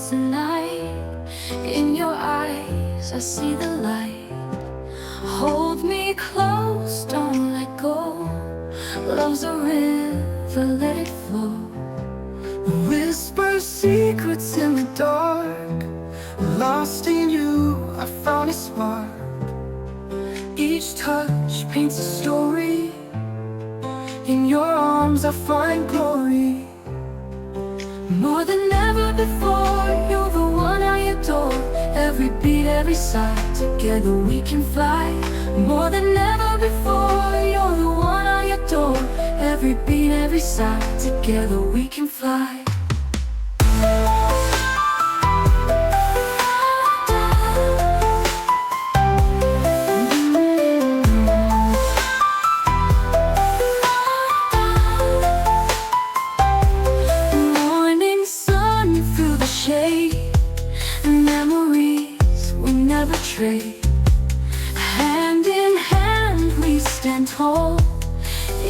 tonight. In your eyes I see the light. Hold me close, don't let go. Love's a river, let it flow. Whisper secrets in the dark. Lost in you, I found a spark. Each touch paints a story. In your arms I find glory. More than ever before, you're the one I adore. Every beat, every side, together we can fly. More than ever before, you're the one I adore. Every beat, every side, together we can fly. Hand in hand we stand tall.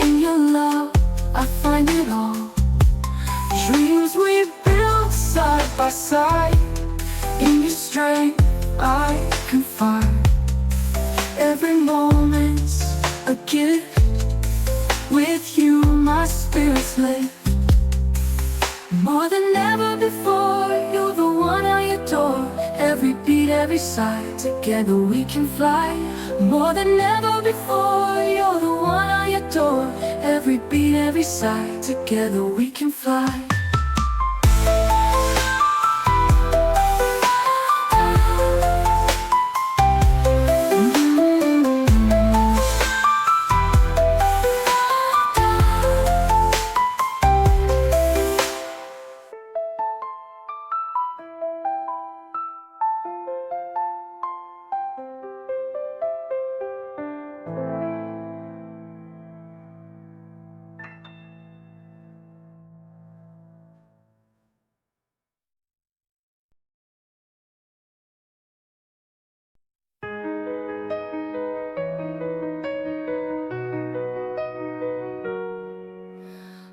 In your love I find it all. Dreams we built side by side. In your strength I confide. Every moment's a gift. With you my spirit's lift. More than ever before, you're the one I adore. Every beat, every side, together we can fly. More than ever before, you're the one I adore. Every beat, every side, together we can fly.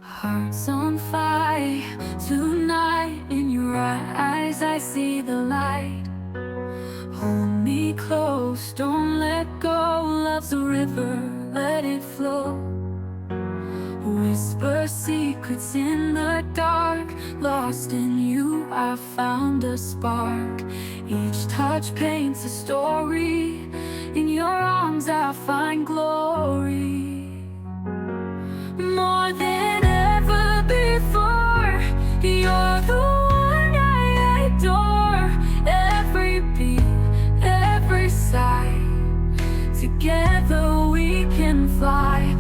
Hearts on fire tonight. In your eyes I see the light. Hold me close, don't let go. Love's a river, let it flow. Whisper secrets in the dark. Lost in you I found a spark. Each touch paints a story. In your arms I find glory. More than ever before, you're the one I adore. Every beat, every side, together we can fly.